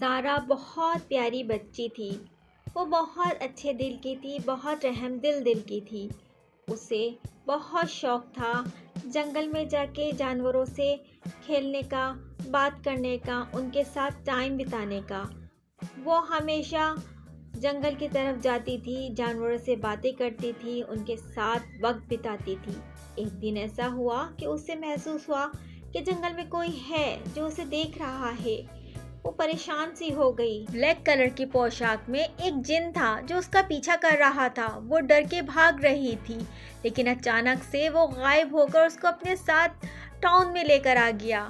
زارا بہت پیاری بچی تھی۔ وہ بہت اچھے دل کی تھی، بہت رحم دل کی تھی۔ اسے بہت شوق تھا جنگل میں جا کے جانوروں سے کھیلنے کا، بات کرنے کا، ان کے ساتھ ٹائم بتانے کا۔ وہ ہمیشہ جنگل کی طرف جاتی تھی، جانوروں سے باتیں کرتی تھی، ان کے ساتھ وقت بتاتی تھی۔ ایک دن ایسا ہوا کہ اسے محسوس ہوا کہ جنگل میں کوئی ہے جو اسے دیکھ رہا ہے۔ وہ پریشان سی ہو گئی۔ بلیک کلر کی پوشاک میں ایک جن تھا جو اس کا پیچھا کر رہا تھا۔ وہ ڈر کے بھاگ رہی تھی، لیکن اچانک سے وہ غائب ہو کر اس کو اپنے ساتھ ٹاؤن میں لے کر آ گیا،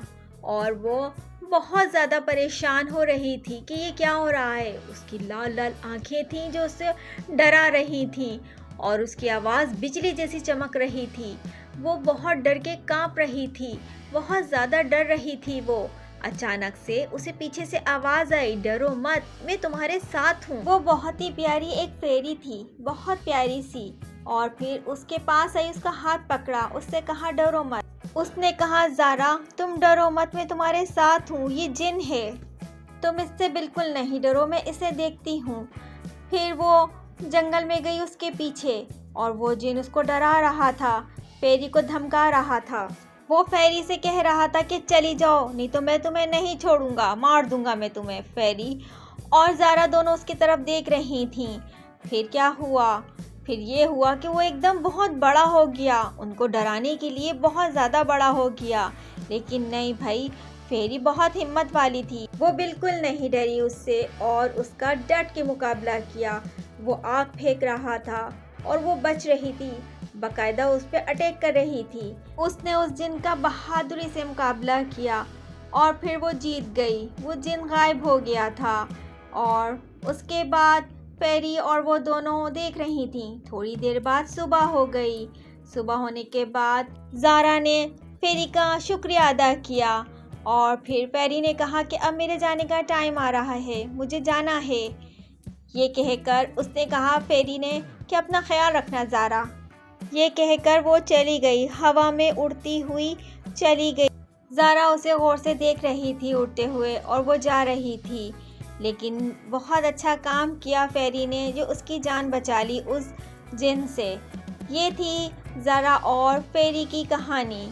اور وہ بہت زیادہ پریشان ہو رہی تھی کہ یہ کیا ہو رہا ہے۔ اس کی لال لال آنکھیں تھیں جو اسے ڈرا رہی تھیں، اور اس کی آواز بجلی جیسی چمک رہی تھی۔ وہ بہت ڈر کے کانپ رہی تھی، بہت زیادہ ڈر رہی تھی وہ۔ اچانک سے اسے پیچھے سے آواز آئی، ڈرو مت، میں تمہارے ساتھ ہوں۔ وہ بہت ہی پیاری ایک فیری تھی، بہت پیاری سی، اور پھر اس کے پاس آئی، اس کا ہاتھ پکڑا، اس سے کہا ڈرو مت۔ اس نے کہا زارا تم ڈرو مت، میں تمہارے ساتھ ہوں، یہ جن ہے، تم اس سے بالکل نہیں ڈرو، میں اسے دیکھتی ہوں۔ پھر وہ جنگل میں گئی اس کے پیچھے، اور وہ جن اس کو ڈرا رہا تھا، فیری کو دھمکا رہا تھا۔ وہ فیری سے کہہ رہا تھا کہ چلی جاؤ، نہیں تو میں تمہیں نہیں چھوڑوں گا، مار دوں گا میں تمہیں۔ فیری اور زارا دونوں اس کی طرف دیکھ رہی تھیں۔ پھر کیا ہوا؟ پھر یہ ہوا کہ وہ ایک دم بہت بڑا ہو گیا، ان کو ڈرانے کے لیے بہت زیادہ بڑا ہو گیا۔ لیکن نہیں بھائی، فیری بہت ہمت والی تھی، وہ بالکل نہیں ڈری اس سے، اور اس کا ڈٹ کے مقابلہ کیا۔ وہ آگ پھینک رہا تھا اور وہ بچ رہی تھی، باقاعدہ اس پہ اٹیک کر رہی تھی۔ اس نے اس جن کا بہادری سے مقابلہ کیا، اور پھر وہ جیت گئی۔ وہ جن غائب ہو گیا تھا، اور اس کے بعد فیری اور وہ دونوں دیکھ رہی تھیں۔ تھوڑی دیر بعد صبح ہو گئی۔ صبح ہونے کے بعد زارا نے فیری کا شکریہ ادا کیا، اور پھر فیری نے کہا کہ اب میرے جانے کا ٹائم آ رہا ہے، مجھے جانا ہے۔ یہ کہہ کر اس نے کہا فیری نے کہ اپنا خیال رکھنا زارا۔ یہ کہہ کر وہ چلی گئی، ہوا میں اڑتی ہوئی چلی گئی۔ زارا اسے غور سے دیکھ رہی تھی اڑتے ہوئے، اور وہ جا رہی تھی، لیکن بہت اچھا کام کیا فیری نے جو اس کی جان بچا لی اس جن سے۔ یہ تھی زارا اور فیری کی کہانی۔